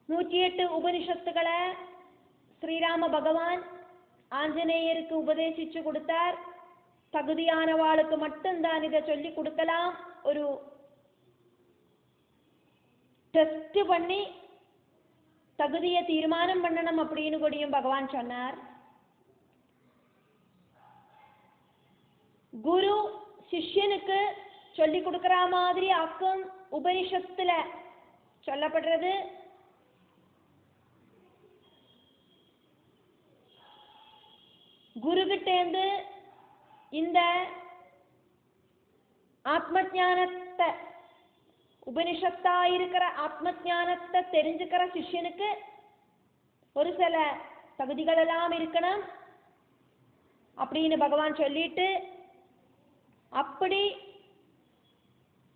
108 உபனிஷத்துக்களை ஸ்ரீராம பகவான் ஆஞ்சநேயருக்கு உபதேசிச்சு கொடுத்தார். தகுதியானவாளுக்கு மட்டும்தான் இதை சொல்லி கொடுக்கலாம். ஒரு டெஸ்ட் பண்ணி தகுதியை தீர்மானம் பண்ணணும் அப்படின்னு கூடியும் பகவான் சொன்னார். குரு சிஷ்யனுக்கு சொல்லி கொடுக்கிற மாதிரி ஆக்கும் உபனிஷத்துல சொல்லப்படுறது. குருகிட்டேந்து இந்த ஆத்ம ஞானத்தை உபனிஷத்தா இருக்கிற ஆத்ம ஞானத்தை தெரிஞ்சுக்கிற சிஷ்யனுக்கு ஒரு சில தகுதிகள் எல்லாம் இருக்கணும் அப்படின்னு பகவான் சொல்லிட்டு, அப்படி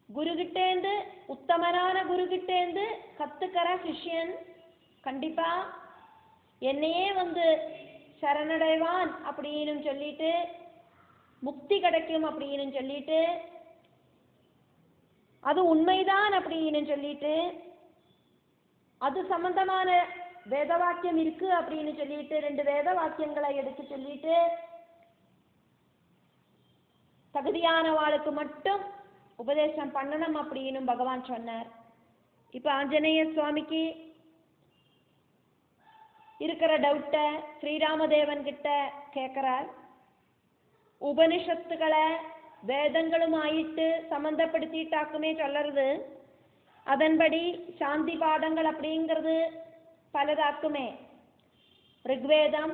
குருகிட்டேந்து உத்தமனான குருகிட்டேந்து கத்துக்கிற சிஷ்யன் கண்டிப்பா என்னையே சரணடைவான் அப்படின்னு சொல்லிட்டு, முக்தி கிடைக்கும் அப்படின்னு சொல்லிட்டு, அது உண்மைதான் அப்படின்னு சொல்லிட்டு, அது சம்பந்தமான வேத வாக்கியம் இருக்கு அப்படின்னு சொல்லிட்டு 2 வேத வாக்கியங்களை எடுத்து சொல்லிட்டு, தகுதியானவாளுக்கு மட்டும் உபதேசம் பண்ணணும் அப்படின்னு பகவான் சொன்னார். இப்ப ஆஞ்சநேய சுவாமிக்கு இருக்கிற டவுட்டை ஸ்ரீராமதேவன் கிட்ட கேட்கிறார். உபனிஷத்துக்களை வேதங்களுமாயிட்டு சம்பந்தப்படுத்திட்டாக்குமே சொல்லறது. அதன்படி சாந்தி பாடங்கள் அப்படிங்கிறது பலதாக்குமே. ரிக்வேதம்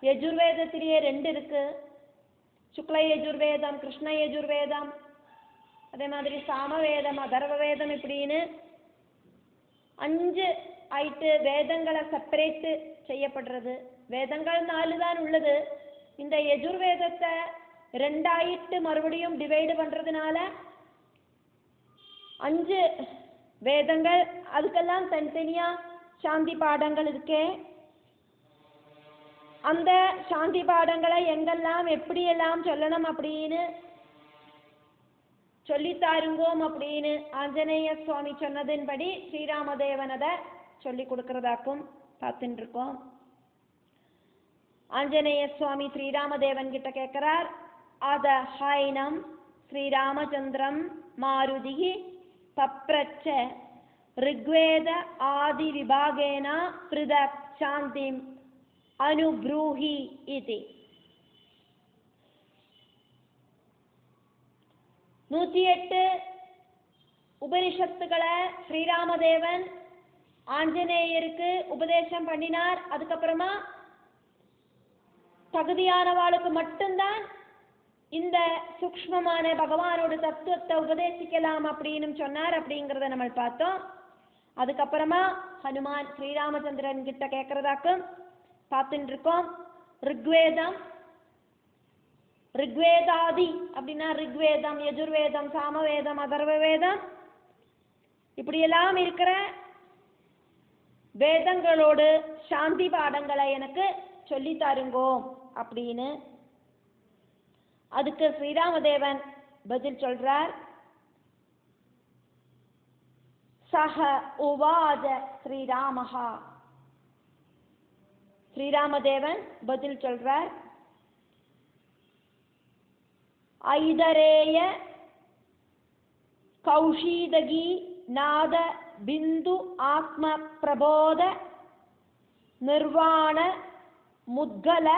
யஜுர்வேதத்திலேயே 2 இருக்கு. சுக்ல யஜுர்வேதம், கிருஷ்ண யஜுர்வேதம், அதே மாதிரி சாமவேதம், அதர்வ வேதம் இப்படின்னு 5 ஆயிட்டு வேதங்களை செப்பரேட் செய்யப்படுறது. வேதங்கள் 4 தான் உள்ளது. இந்த யஜுர்வேதத்தை 2 ஆயிட்டு மறுபடியும் டிவைடு பண்றதுனால 5 வேதங்கள், அதுக்கெல்லாம் தனித்தனியா சாந்தி பாடங்கள் இருக்கே. அந்த சாந்தி பாடங்களை எங்கெல்லாம் எப்படியெல்லாம் சொல்லணும் அப்படின்னு சொல்லித்தாருங்கோம் அப்படின்னு ஆஞ்சநேய சுவாமி சொன்னதின்படி ஸ்ரீராமதேவன் அதை சொல்லி கொடுக்கறதாக்கும் பார்த்துட்டு இருக்கோம். ஆஞ்சநேய சுவாமி ஸ்ரீராமதேவன் கிட்ட கேட்கிறார். அத ஹைனம் ஸ்ரீராமச்சந்திரம் மாருதி பப்ரச்ச ரிக்வேத ஆதி விபாகேன பிருதக் சாந்திம் அனுப்ரூஹி இதி. 108 உபனிஷத்துக்களை ஸ்ரீராமதேவன் ஆஞ்சநேயருக்கு உபதேசம் பண்ணினார். அதுக்கப்புறமா தகுதியானவாளுக்கு மட்டும்தான் இந்த சூக்ஷ்மமான பகவானோட தத்துவத்தை உபதேசிக்கலாம் அப்படின்னு சொன்னார் அப்படிங்கிறத நம்ம பார்த்தோம். அதுக்கப்புறமா ஹனுமான் ஸ்ரீராமச்சந்திரன் கிட்ட கேட்கறதாக்கும் பார்த்துட்டு இருக்கோம். ரிக்வேதம், ரிக்வேதாதி அப்படின்னா ரிக்வேதம், யஜுர்வேதம், சாமவேதம், அதர்வ வேதம் இப்படியெல்லாம் இருக்கிற வேதங்களோடு சாந்தி பாடங்களை எனக்கு சொல்லி தாருங்கோ அப்படின்னு. அதுக்கு ஸ்ரீராமதேவன் பதில் சொல்றார். சஹ உவாஜ ஸ்ரீராமஹா. ஸ்ரீராமதேவன் பதில் சொல்றார். ஐதரேய கௌஷீதகி நாத பிந்து ஆத்ம பிரபோத நிர்வாண முத்கல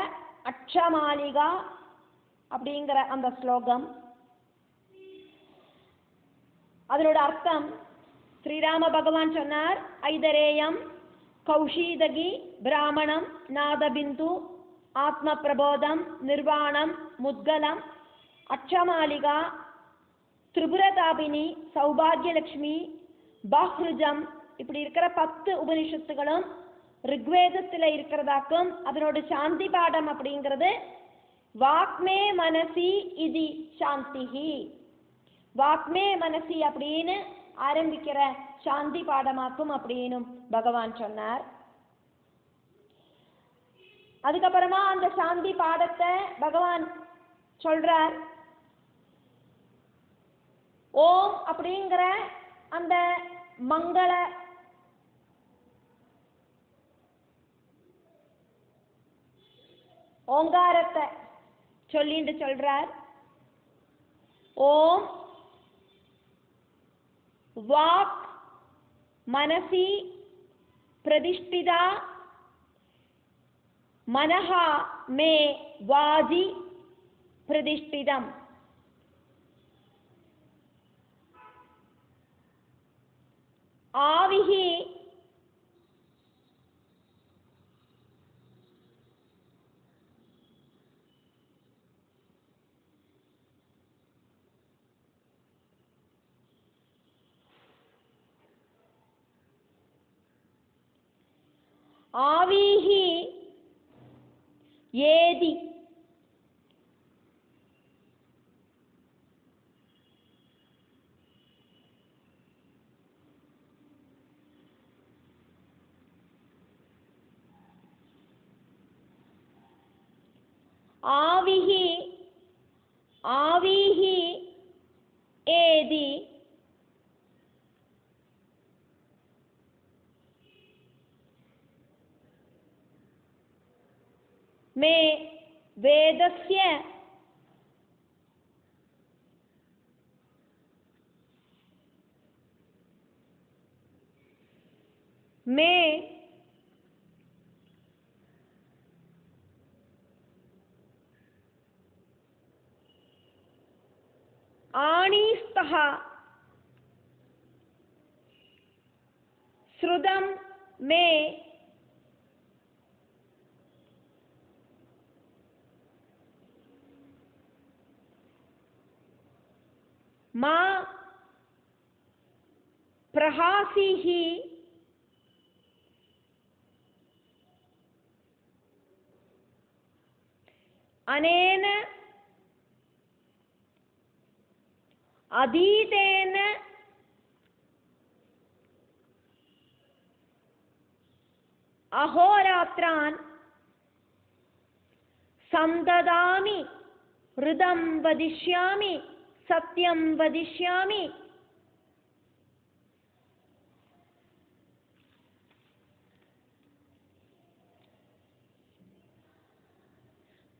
அக்ஷமாலிகா அப்படிங்கிற அந்த ஸ்லோகம். அதனோட அர்த்தம் ஸ்ரீராம பகவான் சொன்னார். ஐதரேயம் கௌஷீதகி பிராமணம் நாதபிந்து ஆத்ம பிரபோதம் நிர்வாணம் முத்கலம் அக்ஷமாலிகா திரிபுரதாபினி சௌபாகியலட்சுமி பாஹ்ருஜம் இப்படி இருக்கிற 10 உபனிஷத்துகளும் ரிக்வேதத்தில் இருக்கிறதாக்கும். அதனோட சாந்தி பாடம் அப்படிங்கிறது வாக்மே மனசி இதி சாந்திஹி. வாக்மே மனசி அப்படின்னு ஆரம்பிக்கிற சாந்தி பாடமாக்கும் அப்படின்னு பகவான் சொன்னார். அதுக்கப்புறமா அந்த சாந்தி பாடத்தை பகவான் சொல்றார். ஓம் அப்படிங்கிற அந்த மங்கள ஓங்காரத்தை சொல்லிட்டு சொல்றார். ஓம் வாக் மனசி பிரதிஷ்டிதா மனஹா மே வாஜி பிரதிஷ்டிதம். ஆவிஹி ஆவிஹி ஏதி ஆவிஹி ஆவிஹி ஏதி மே வேதஸ்ய மே ஆணீஸ்தः ஸ்ருதம் மே மா பிரஹாசிஹி அனேன அதீதேன அஹோராத்ரான் சந்ததாமி ருதம் வதிஷ்யாமி சத்யம் வதிஷ்யாமி.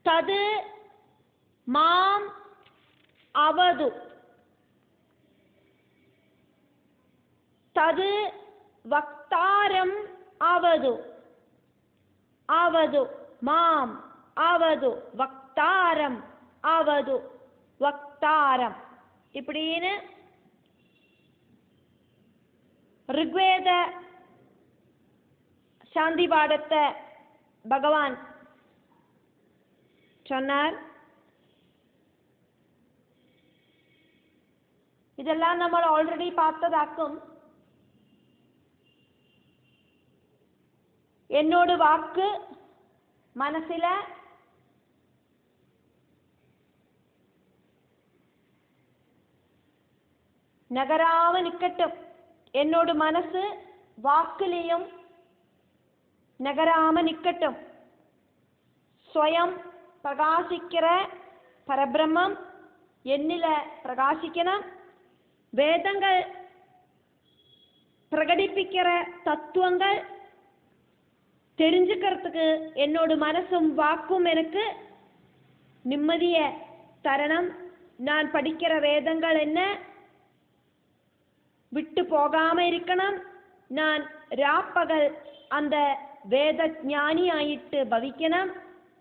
தது மாம் அவது தது வக்தாரம் அவது அவது மாம் அவது வக்தாரம் அவது வக்தாரம் இப்படின்னு ரிக்வேத சாந்தி பாடத்தை பகவான் சொன்னார். இதெல்லாம் நம்ம ஆல்ரெடி பார்த்ததாக்கும். என்னோட வாக்கு மனசில நகராம நிக்கட்டும். என்னோட மனசு வாக்குலையும் நகராம நிக்கட்டும். ஸ்வயம் பிரகாசிக்கிற பரபிரம்மம் என்னில பிரகாசிக்கணும். வேதங்கள் பிரகடிப்பிக்கிற தத்துவங்கள் தெரிஞ்சுக்கிறதுக்கு என்னோட மனசும் வாக்கும் எனக்கு நிம்மதிய தரணும். நான் படிக்கிற வேதங்கள் என்ன விட்டு போகாம இருக்கணும். நான் ராப்பகல் அந்த வேத ஞானி ஆயிட்டு பவிக்கணும்.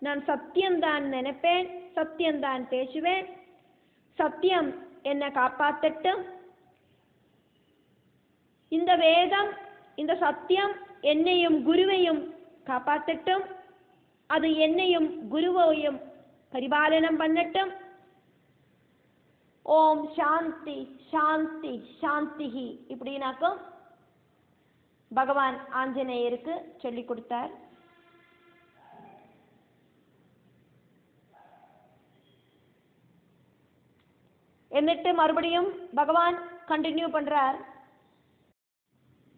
நான் சத்தியம்தான் நினைப்பேன், சத்தியம்தான் பேசுவேன். சத்தியம் என்னை காப்பாத்தட்டும். இந்த வேதம் இந்த சத்தியம் என்னையும் குருவையும் காப்பாத்தட்டும். அது என்னையும் குருவையும் பரிபாலனம் பண்ணட்டும். ஓம் சாந்தி சாந்தி சாந்திஹி இப்படின்னாக்கும் பகவான் ஆஞ்சநேயருக்கு சொல்லி கொடுத்தார். എന്നിട്ട് மறுபடியும் பகவான் கண்டினியூ பண்றார்.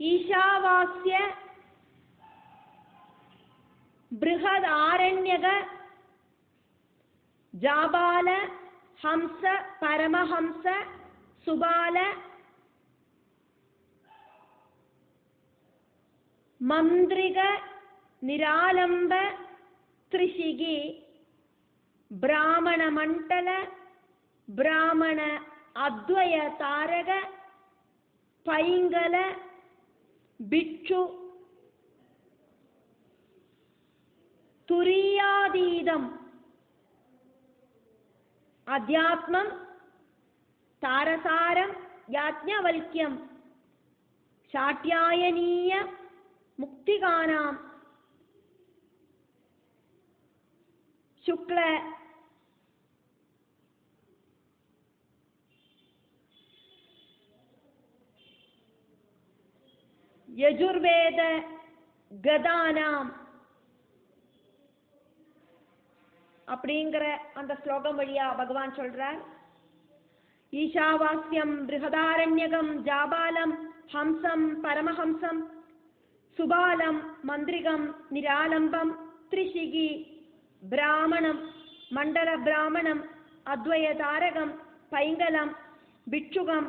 ஈஷாவாஸ்ய பிருஹத் ஆரண்யக ஜாபால ஹம்ச பரமஹம்ச சுபால மந்திரிக நிராலம்ப த்ரிஷிகி பிராமண மண்டல பிராமண அத்வய தாரக பைங்கல பிட்சு துரியாதீதம் அத்தியாத்மம் தாரசாரம் யாஜ்ஞவல்க்யம் சாட்யாயனீய முக்திகானாம் சுக்ல யஜுர்வேத கதானாம் அப்படிங்கிற அந்த ஸ்லோகம் வழியா பகவான் சொல்றார். ஈஷாவாஸ்யம் பிருஹதாரண்யகம் ஜாபாலம் ஹம்சம் பரமஹம்சம் சுபாலம் மந்திரிகம் நிராலம்பம் த்ரிஷிகி பிராமணம் மண்டல பிராமணம் அத்வய தாரகம் பைங்கலம் பிட்சுகம்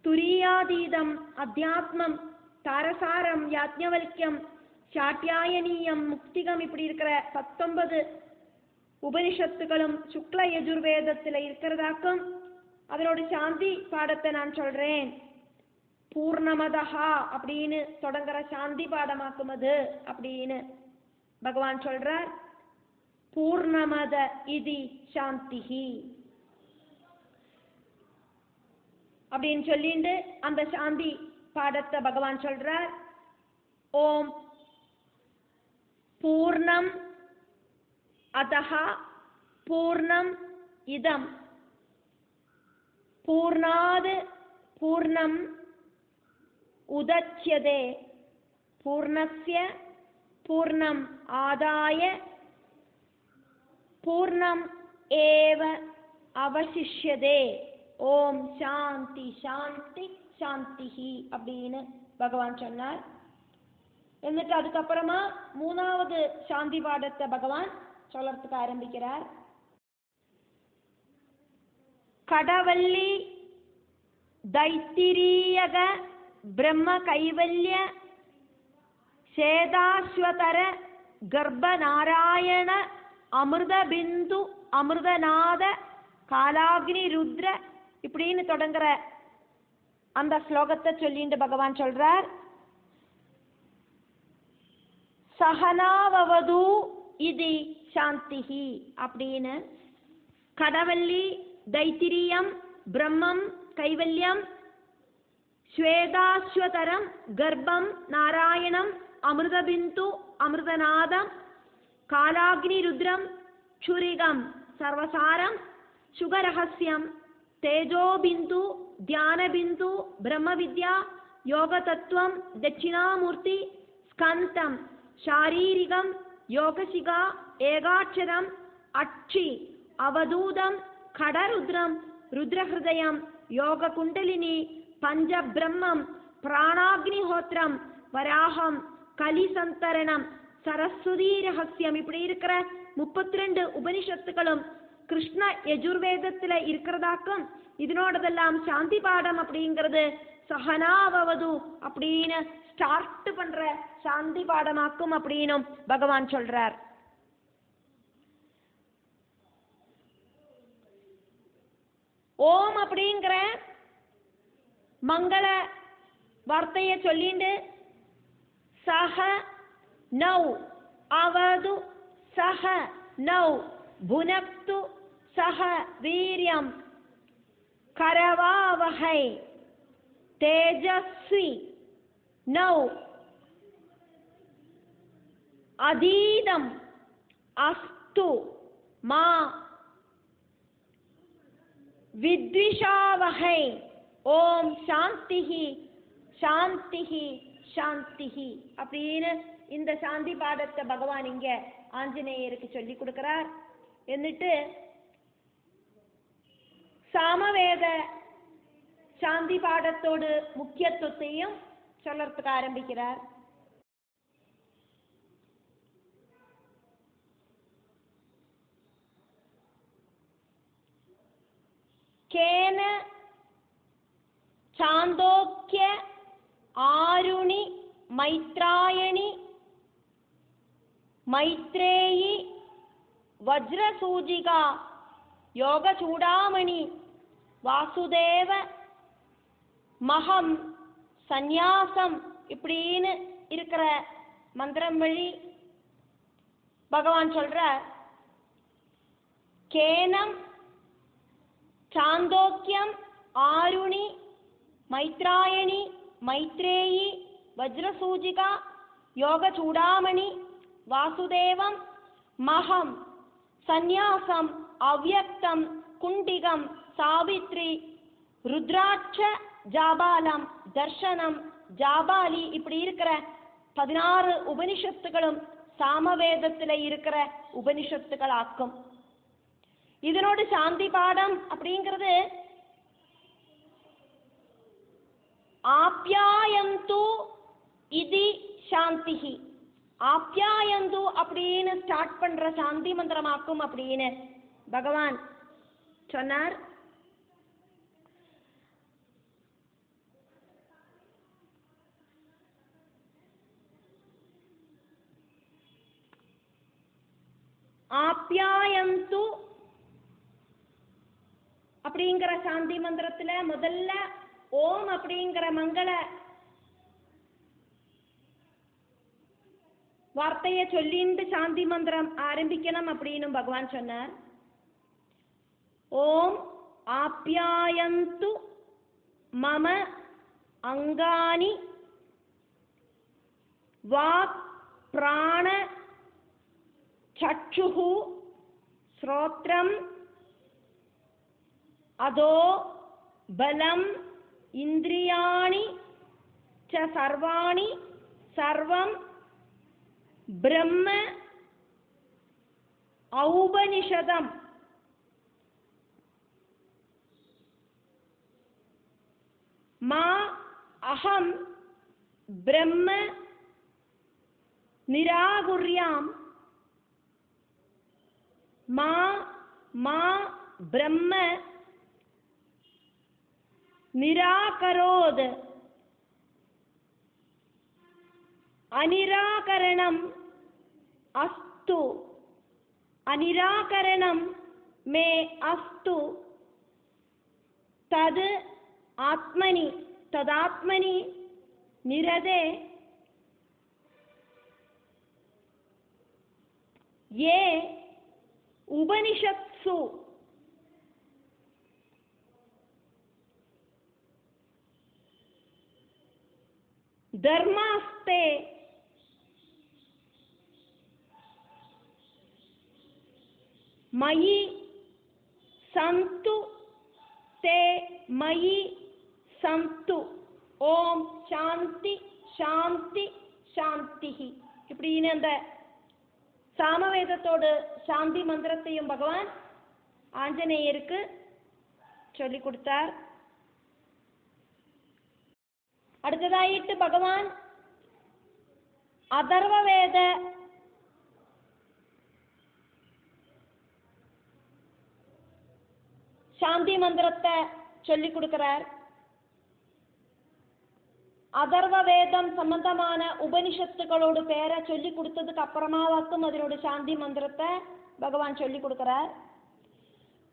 துரியாதீதம் அத்தியாத்மம் தாரசாரம் யாஜ்ஞவல்க்யம் சாட்யாயனீயம் முக்திகம் இப்படி இருக்கிற 19 உபனிஷத்துகளும் சுக்ல யஜுர்வேதத்தில் இருக்கிறதாக்கும் அதனோட சாந்தி பாடத்தை நான் சொல்றேன். பூர்ணமதஹா அப்படின்னு தொடங்குற சாந்தி பாடமாக்கும் அது அப்படின்னு பகவான் சொல்றார். பூர்ணமத இதி சாந்திஹி அப்படின்னு சொல்லிட்டு அந்த சாந்தி பாடத்தை பகவான் சொல்றார். ஓம் பூர்ணம் அதஹா பூர்ணம் இதம் பூர்ணாத் பூர்ணம் உதச்யதே பூர்ணஸ்ய பூர்ணம் ஆதாய பூர்ணம் ஏவ அவசிஷ்யதே. ஓம் சாந்தி சாந்தி சாந்திஹி அப்படின்னு பகவான் சொன்னார். എന്നിട്ട് அதுக்கப்புறமா 3வது சாந்தி பாடத்தை பகவான் சொல்லறதுக்கு ஆரம்பிக்கிறார். கடவல்லி தைத்திரியக பிரம்ம கைவல்ய சேதாஸ்வதர கர்ப்ப நாராயண அமிர்த பிந்து அமிர்தநாத காலாக்னி ருத்ர இப்படின்னு தொடங்குற அந்த ஸ்லோகத்தை சொல்லிட்டு பகவான் சொல்றார். சகனாவது இது சாந்திஹி அப்படின்னு கடவல்லி தைத்திரியம் பிரம்மம் கைவல்யம் ஸ்வேதாஸ்வதரம் கர்ப்பம் நாராயணம் அமிர்தபிந்து அமிர்தநாதம் காலாக்னி ருத்ரம் க்ஷுரிகம் சர்வசாரம் சுகரஹஸ்யம் தேஜோபிந்து தியானபிந்து பிரம்மவித்யா யோகதத்துவம் தட்சிணாமூர்த்தி ஸ்கந்தம் शारीरिकं योगशिखा एकाक्षरम अक्षि अवधूतम खडरुद्रम रुद्रहृदयम योगकुंडलिनी पंचब्रह्मम प्राणाग्निहोत्रम वराहम कलिसंतरणम सरस्वती रहस्यम இப்படி இருக்கிற 32 உபனிஷத்துகளும் கிருஷ்ண யஜுர்வேதத்துல இருக்கிறதாக்கும் இதனோடதெல்லாம் சாந்தி பாடம் அப்படிங்கிறது சஹனாவது அப்படின்னு ஸ்டார்ட் பண்ற சாந்தி பாடமாக்கும் அப்படின்னும் பகவான் சொல்றார். ஓம் அப்படிங்கிற மங்கள வார்த்தையை சொல்லிண்டு சஹ நௌ அவது சஹ நௌ புனக்து சஹ வீரியம் கரவாவஹை தேஜஸ்வி நௌ அதீதம் அஸ்து மா வித்விஷாவஹை. ஓம் சாந்திஹி சாந்திஹி சாந்திஹி அப்படின்னு இந்த சாந்தி பாடத்தை பகவான் இங்க ஆஞ்சநேயருக்கு சொல்லி கொடுக்கிறார். എന്നിട്ട് சாமவேத சாந்தி பாடத்தோடு முக்கியத்துவத்தையும் சொல்லறதுக்கு ஆரம்பிக்கிறார். கேன சாந்தோக்கிய ஆருணி மைத்ராயணி மைத்ரேயி வஜ்ரசூஜிகா யோக சூடாமணி வாசுதேவ மகம் சந்நியாசம் இப்படின்னு இருக்கிற மந்திரம் வழி பகவான் சொல்ற கேனம் சாந்தோக்கியம் ஆருணி மைத்ராயணி மைத்ரேயி வஜ்ரசூஜிகா யோக சூடாமணி வாசுதேவம் மகம் சந்நியாசம் அவ்யக்தம் குண்டிகம் சாவித்ரி ருத்ராட்ச ஜாபாலம் தர்ஷனம் ஜாபாலி இப்படி இருக்கிற 16 உபனிஷத்துகளும் சாமவேதத்தில் இருக்கிற உபனிஷத்துகள் ஆக்கும். இதனோடு சாந்தி பாடம் அப்படிங்கிறது ஆப்யாயந்து இதி சாந்திஹி. ஆப்யாயந்து அப்படின்னு ஸ்டார்ட் பண்ற சாந்தி மந்திரமாக்கும் அப்படின்னு பகவான் சொன்னார். ஆப்யாயந்து அப்படிங்கிற சாந்தி மந்திரத்துல முதல்ல ஓம் அப்படிங்கிற மங்கள வார்த்தையை சொல்லிட்டு சாந்தி மந்திரம் ஆரம்பிக்கணும் அப்படின்னு பகவான் சொன்னார். ஓம் ஆப்யாயந்து மம அங்கானி வாக் பிராண சக்ஷுஹு ஸ்ரோத்ரம் அதோ பலம் இந்திரியாணி ச சர்வாணி சர்வம் பிரம்ம ஔபனிஷதம். மா அஹம் பிரம்ம நிராகுர்யாம் மா மா பிரம்ம நிராகரோத். அனிராகரணம் அஸ்து அனிராகரணம் மே அஸ்து தத் ஆத்மனி ததாத்மனி நிரதே யே உபனிஷத்சு தர்மாஸ்தே மயி சந்து தே மயி சந்து. ஓம் சாந்தி சாந்தி சாந்திஹி இப்படின்னு அந்த சாமவேதத்தோடு சாந்தி மந்திரத்தையும் பகவான் ஆஞ்சநேயருக்கு சொல்லி கொடுத்தார். அடுத்ததாயிட்டு பகவான் அதர்வவேத சாந்தி மந்திரத்தை சொல்லி கொடுக்கிறார். அதர்வ வேதம் சம்பந்தமான உபனிஷத்துகளோடு பேரை சொல்லி கொடுத்ததுக்கு அப்புறமாவாக்கும் அதனோட சாந்தி மந்திரத்தை பகவான் சொல்லி கொடுக்கிறார்.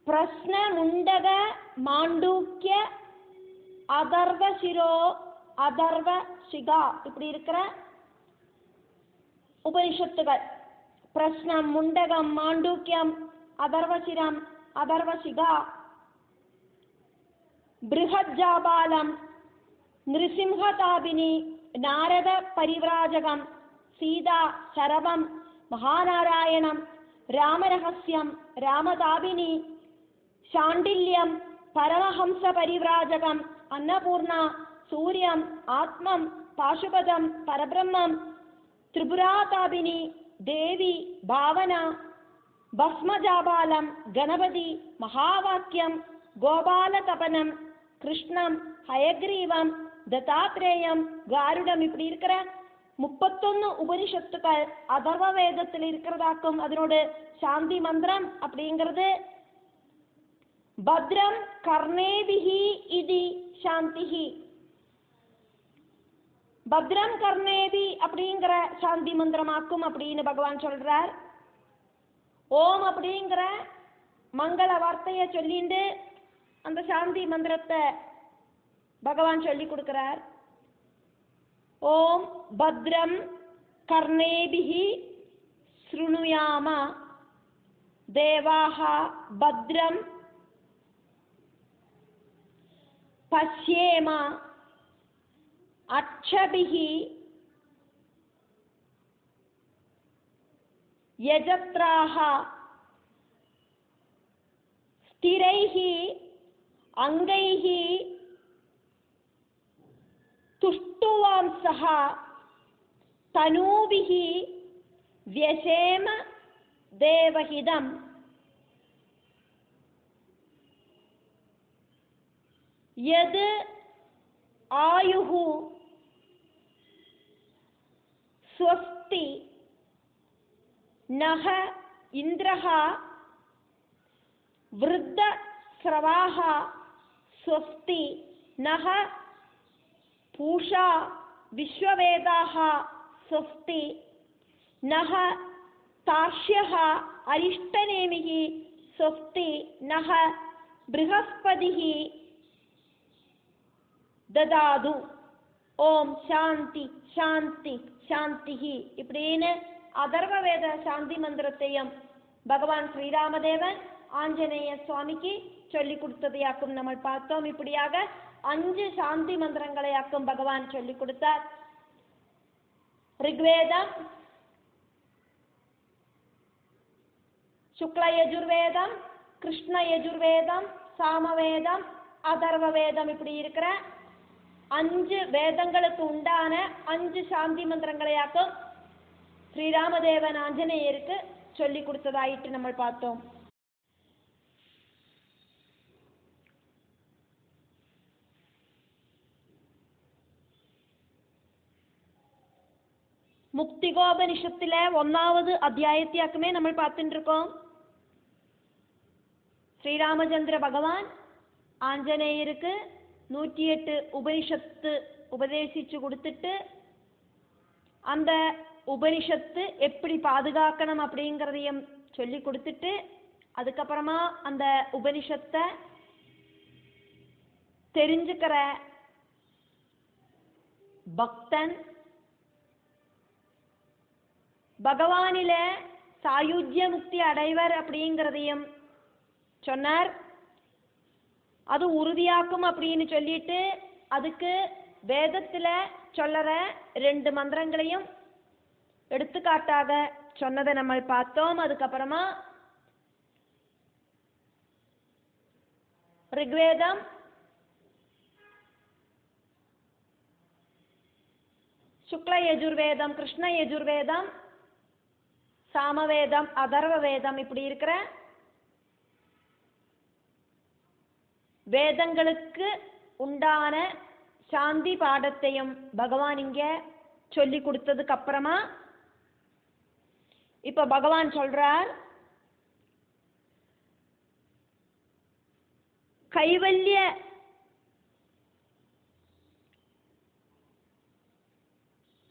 பிரஸ்ன முண்டக மாண்டூக்கிய அதர்வ சிரோ அதர்வ சிகா இப்படி இருக்கிற உபனிஷத்துகள் பிரஸ்னம் முண்டகம் மாண்டூக்கியம் அதர்வசிரம் அதர்வசிகா பிருஹஜாபாலம் நிருசிம்ஹதாபினி நாரத பரிவ்ராஜகம் சீதா சரவம் மகாநாராயணம் ராமரகசியம் ராமதாபினி சாண்டில்யம் பரமஹம்ச பரிவ்ராஜகம் அன்னபூர்ணா சூரியம் ஆத்மம் பாசுபதம் பரபிரம்மம் திரிபுராதாபினி தேவி பாவனா பஸ்மஜாபாலம் கணபதி மகாவாக்கியம் கோபாலதபனம் கிருஷ்ணம் ஹயக்ரீவம் தத்தாத்ரேயம் காருடம் இப்படி இருக்கிற 31 உபனிஷத்துக்கள் அதர்வ வேதத்தில் இருக்கிறதாக்கும் அதனோட சாந்தி மந்திரம் அப்படிங்கிறது பத்ரம் கர்ணேபிஹி இதி சாந்திஹி. பத்ரம் கர்ணேபி அப்படிங்கிற சாந்தி மந்திரமாக்கும் அப்படின்னு பகவான் சொல்றார். ஓம் அப்படிங்கிற மங்கள வார்த்தையை சொல்லிண்டு அந்த சாந்தி மந்திரத்தை பகவான் சொல்லி கொடுக்கிறார். ஓம் பத்ரம் கர்ணேபிஹி ஸ்ருணுயாம தேவாஹ பத்ரம் பஷ்யேம அக்ஷபிஹி யஜத்ராஹ ஸ்திரைஹி அங்கைஹி துஷ்டுவாம்சஹ தனூபிஹி व्यशेम देवहिदम् यद् आयुः स्वस्ति नः इन्द्रः वृद्धस्रवाः स्वस्ति नः पूषा विश्ववेदाः स्वस्ति नः तार्ष्यः अरिष्टनेमिः स्वस्ति नः बृहस्पतिः ददातु ओम शांति शांति शांति இப்படின்னு அதர்வவேத சாந்தி மந்திரத்தையும் பகவான் ஸ்ரீராமதேவன் ஆஞ்சநேய சுவாமிக்கு சொல்லி கொடுத்ததையாக்கும் நம்ம பார்த்தோம். இப்படியாக 5 சாந்தி மந்திரங்களையாக்கும் பகவான் சொல்லி கொடுத்தார். ऋग्वेदம், शुक्ल यजुर्वेदம், कृष्ण यजुर्वेदம், சாமவேதம், அதர்வவேதம் இப்படி இருக்கிற 5 வேதங்களுக்கு உண்டான 5 சாந்தி மந்திரங்களையாக்கும் ஸ்ரீராமதேவன் ஆஞ்சநேயருக்கு சொல்லி கொடுத்ததாயிட்டு நம்ம பார்த்தோம். முக்திகோபனிஷத்துல 1வது அத்தியாயத்தையாக்குமே நம்ம பார்த்துட்டு இருக்கோம். ஸ்ரீராமச்சந்திர பகவான் ஆஞ்சநேயருக்கு 108 உபனிஷத்து உபதேசிச்சு கொடுத்துட்டு அந்த உபனிஷத்து எப்படி பாதுகாக்கணும் அப்படிங்கிறதையும் சொல்லி கொடுத்துட்டு அதுக்கப்புறமா அந்த உபனிஷத்தை தெரிஞ்சுக்கிற பக்தன் பகவானில சாயுஜ்ய முக்தி அடைவர் அப்படிங்கிறதையும் சொன்னார். அது உறுதியாக்கும் அப்படின்னு சொல்லிட்டு அதுக்கு வேதத்துல சொல்லற 2 மந்திரங்களையும் எடுத்துக்காட்டாக சொன்னதை நம்ம பார்த்தோம். அதுக்கப்புறமா ऋग्वेदம், शुक्ल यजुर्वेदம், कृष्ण यजुर्वेदம், சாமவேதம், அதர்வவேதம் இப்படி இருக்கிற வேதங்களுக்கு உண்டான சாந்தி பாடத்தையும் பகவான் இங்க சொல்லி கொடுத்ததுக்கு அப்புறமா இப்ப பகவான் சொல்றார், கைவல்ய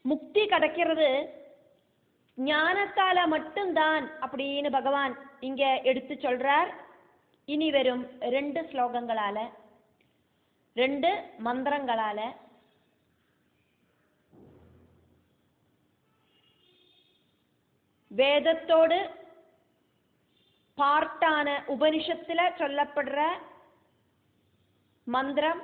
முக்தி கிடைக்கிறது ஞானத்தால மட்டும்தான் அப்படின்னு பகவான் இங்க எடுத்து சொல்றார். இனி வரும் 2 ஸ்லோகங்களால 2 மந்திரங்களால வேதத்தோடு பார்ட்டான உபனிஷத்துல சொல்லப்படுற மந்திரம்,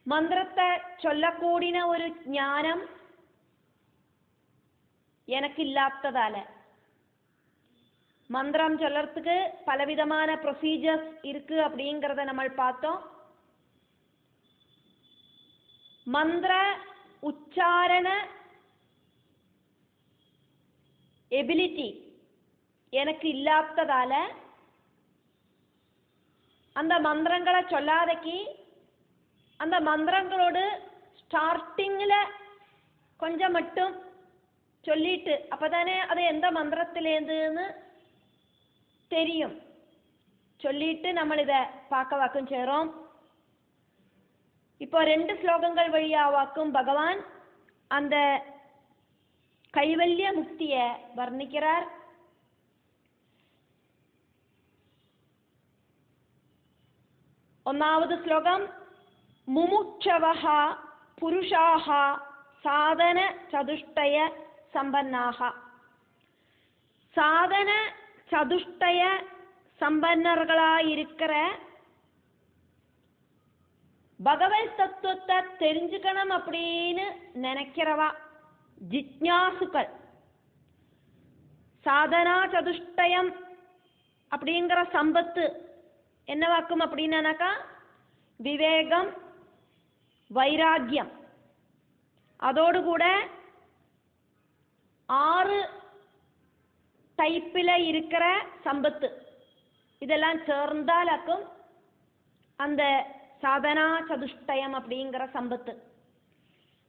மந்திரத்தை சொல்லக்கூடின ஒரு ஞானம் எனக்கு இல்லாததால மந்திரம் சொல்லறதுக்கு பலவிதமான ப்ரொசீஜர்ஸ் இருக்கு அப்படிங்கிறத நம்ம பார்த்தோம். மந்திர உச்சாரண எபிலிட்டி எனக்கு இல்லாததால அந்த மந்திரங்களை சொல்லாதக்கு அந்த மந்திரங்களோடு ஸ்டார்டிங்ல கொஞ்சம் மட்டும் சொல்லிட்டு அப்பதானே அது எந்த மந்திரத்திலேருந்துன்னு தெரியும். சொல்லிட்டு நம்ம இதை பார்க்க வாக்கும் சேரோம். இப்போ 2 ஸ்லோகங்கள் வழியாவாக்கும் பகவான் அந்த கைவல்ய முக்தியை வர்ணிக்கிறார். ഒന്നാമത് ശ്ലോകം മുമുക്ഷവഃ പുരുഷാഃ സാധന ചതുഷ്ടയ സമ്പന്നാഃ. சாதன சதுஷ்டய சம்பன்னர்களாயிருக்கிற பகவத் தத்துவத்தை தெரிஞ்சுக்கணும் அப்படின்னு நினைக்கிறவா ஜிக்ஞாசுக்கள். சாதனா சதுஷ்டயம் அப்படிங்கிற சம்பத்து என்னவாக்கும் அப்படின்னாக்கா விவேகம், வைராக்கியம், அதோடு கூட 6 டைப்பில் இருக்கிற சம்பத்து, இதெல்லாம் சேர்ந்தாலாக்கும் அந்த சாதனா சதுஷ்டயம் அப்படிங்கிற சம்பத்து.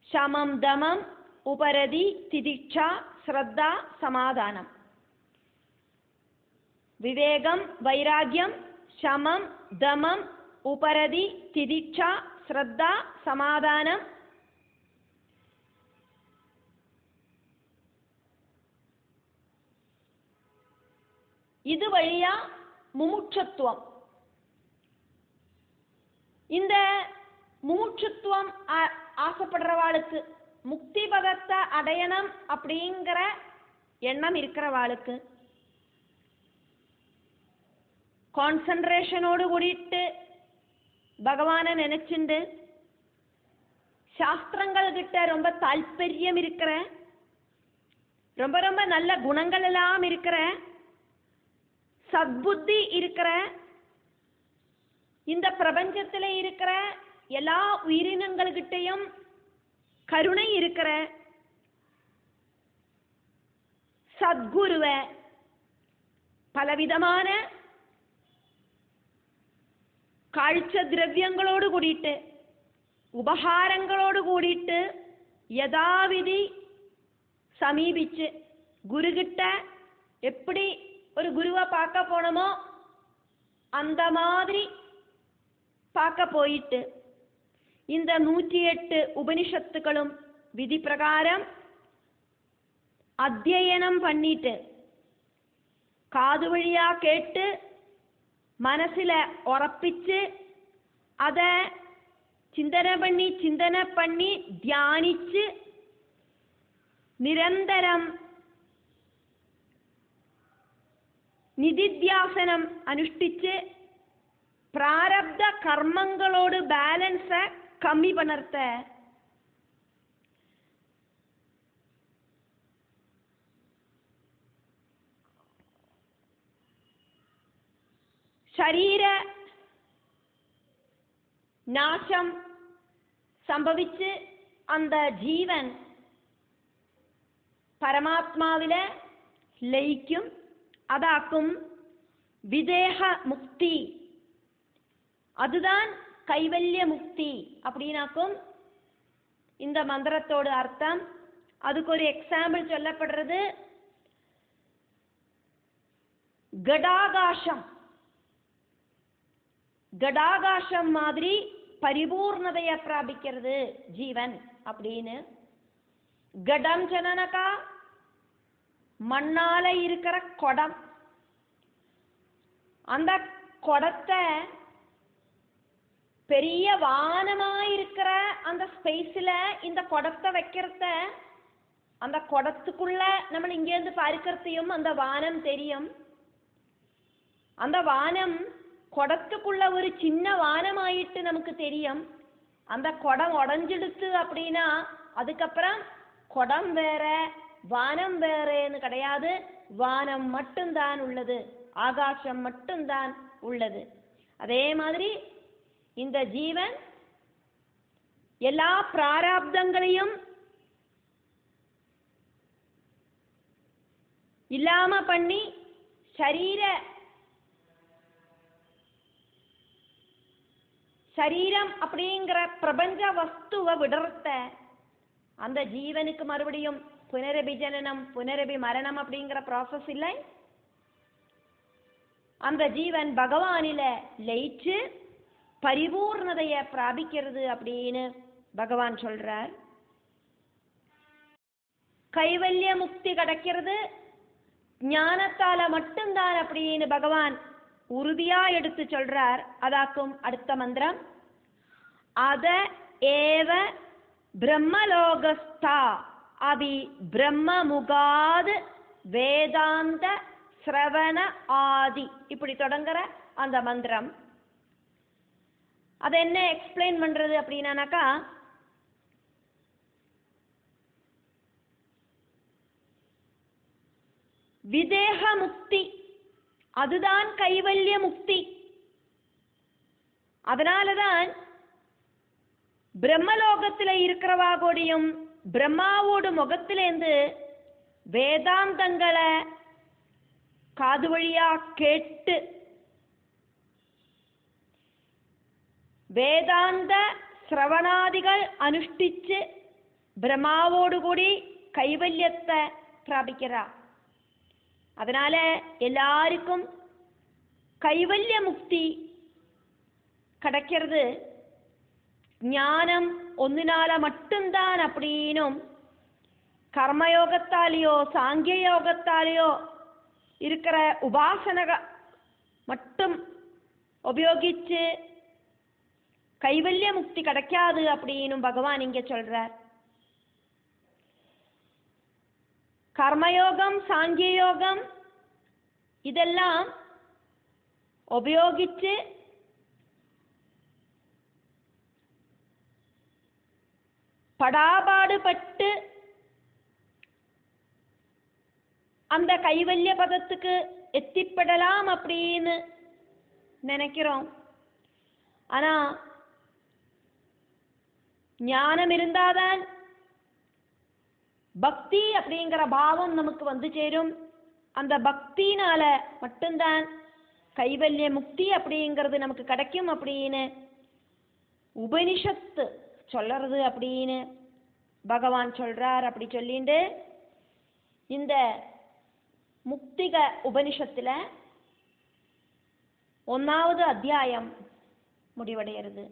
சமம், தமம், உபரதி, திதிக்ஷா, ஸ்ரத்தா, சமாதானம். விவேகம், வைராக்கியம், சமம், தமம், உபரதி, திதிக்ஷா, ஸ்ரத்தா, சமாதானம். இது வழியா முமுட்சத்துவம். இந்த முமுட்சத்துவம் ஆசைப்படுறவாளுக்கு, முக்தி பதத்தை அடையணும் அப்படிங்கிற எண்ணம் இருக்கிறவாளுக்கு கான்சன்ட்ரேஷனோடு கூடிட்டு பகவானை நினைச்சுண்டு சாஸ்திரங்கள் கிட்ட ரொம்ப தால்பரியம் இருக்கிற, ரொம்ப ரொம்ப நல்ல குணங்கள் எல்லாம் இருக்கிற, சத்புத்தி இருக்கிற, இந்த பிரபஞ்சத்தில் இருக்கிற எல்லா உயிரினங்கள்கிட்டையும் கருணை இருக்கிற சத்குருவை பலவிதமான കാഴ്ച ദ്രവ്യങ്ങളോട് കൂടിയിട്ട് ഉപഹാരങ്ങളോട് കൂടിയിട്ട് യഥാവിധി സമീപിച്ച് ഗുരുകിட்ட எப்படி ஒரு குருவை பார்க்க போனோமோ அந்த மாதிரி பார்க்க போயிட்டு இந்த 108 உபனிஷத்துக்களும் விதி பிரகாரம் அத்தியனம் பண்ணிட்டு காது வழியா கேட்டு மனசில் உറപ്പിച്ച് அதை சிந்தனை பண்ணி தியானிச்சு நிரந்தரம் നിധിധ്യാസനം അനുഷ്ഠിച്ച് പ്രാരബ്ധ കർമ്മങ്ങളോട് ബാലൻസ് കമ്മി പണർത്ത ശരീര നാശം സംഭവിച്ച് அந்த ജീവൻ പരമാത്മാവിലെ ലയിക്കും. அதாக்கும் விதேக முக்தி. அதுதான் கைவல்ய முக்தி அப்படின்னாக்கும் இந்த மந்திரத்தோட அர்த்தம். அதுக்கு ஒரு எக்ஸாம்பிள் சொல்லப்படுறது கடாகாசம். கடாகாசம் மாதிரி பரிபூர்ணதையை பிராபிக்கிறது ஜீவன் அப்படின்னு. கடம் சொன்னனக்கா மண்ணால இருக்கிற குடம். அந்த குடத்தை பெரிய வானமாயிருக்கிற அந்த ஸ்பேஸ்ல இந்த குடத்தை வைக்கிறத, அந்த குடத்துக்குள்ள நம்ம இங்கேருந்து பார்க்கறதையும் அந்த வானம் தெரியும். அந்த வானம் குடத்துக்குள்ள ஒரு சின்ன வானமாயிட்டு நமக்கு தெரியும். அந்த குடம் உடஞ்சிடுத்து அப்படின்னா அதுக்கப்புறம் குடம் வேற வானம் வேறேன்னு கிடையாது. வானம் மட்டும்தான் உள்ளது, ஆகாசம் மட்டும்தான் உள்ளது. அதே மாதிரி இந்த ஜீவன் எல்லா பிராரப்தங்களையும் இல்லாம பண்ணி சரீரம் அப்படிங்கிற பிரபஞ்ச வஸ்துவை விடர்த்த அந்த ஜீவனுக்கு மறுபடியும் புனரபி ஜனனம் புனரபி மரணம் அப்படிங்கிற ப்ராசஸ் இல்லை. அந்த ஜீவன் பகவானில லயிச்சு பரிபூர்ணதையை பிராபிக்கிறது அப்படின்னு பகவான் சொல்றார். கைவல்ய முக்தி கிடைக்கிறது ஞானத்தால மட்டும்தான் அப்படின்னு பகவான் உறுதியா எடுத்து சொல்றார். அதாக்கும் அடுத்த மந்திரம், அத ஏவ பிரம்மலோகஸ்தா அபி பிரம்மமுகாது வேதாந்த ஸ்ரவண ஆதி, இப்படி தொடங்குற அந்த மந்திரம். அதை என்ன எக்ஸ்பிளைன் பண்றது அப்படின்னாக்கா, விதேக முக்தி அதுதான் கைவல்ய முக்தி. அதனாலதான் பிரம்மலோகத்தில் இருக்கிறவா கூடியும் பிரம்மாவோட முகத்திலேந்து வேதாந்தங்களை காது வழியா கேட்டு வேதாந்த சிரவணாதிகள் அனுஷ்டிச்சு பிரம்மாவோடு கூடி கைவல்யத்தை பிராபிக்கிறா. அதனால எல்லாருக்கும் கைவல்ய முக்தி கிடைக்கிறது ஞானம் ஒன்னினால மட்டும்தான் அப்படின்னும், கர்மயோகத்தாலேயோ சாங்கிய யோகத்தாலேயோ இருக்கிற உபாசனக மட்டும் உபயோகிச்சு கைவல்ய முக்தி கிடைக்காது அப்படின்னும் பகவான் இங்க சொல்றார். கர்மயோகம் சாங்கிய யோகம் இதெல்லாம் உபயோகிச்சு படாபாடுபட்டு அந்த கைவல்ய பதத்துக்கு எத்திப்படலாம் அப்படின்னு நினைக்கிறோம். ஆனா ஞானம் இருந்தாதான் பக்தி அப்படிங்கிற பாவம் நமக்கு வந்து சேரும். அந்த பக்தினால மட்டும்தான் கைவல்ய முக்தி அப்படிங்கிறது நமக்கு கிடைக்கும் அப்படின்னு உபனிஷத்து சொல்றது அப்படின்னு பகவான் சொல்றார். அப்படி சொல்லிட்டு இந்த முக்திக உபனிஷத்துல 1வது அத்தியாயம் முடிவடைகிறது.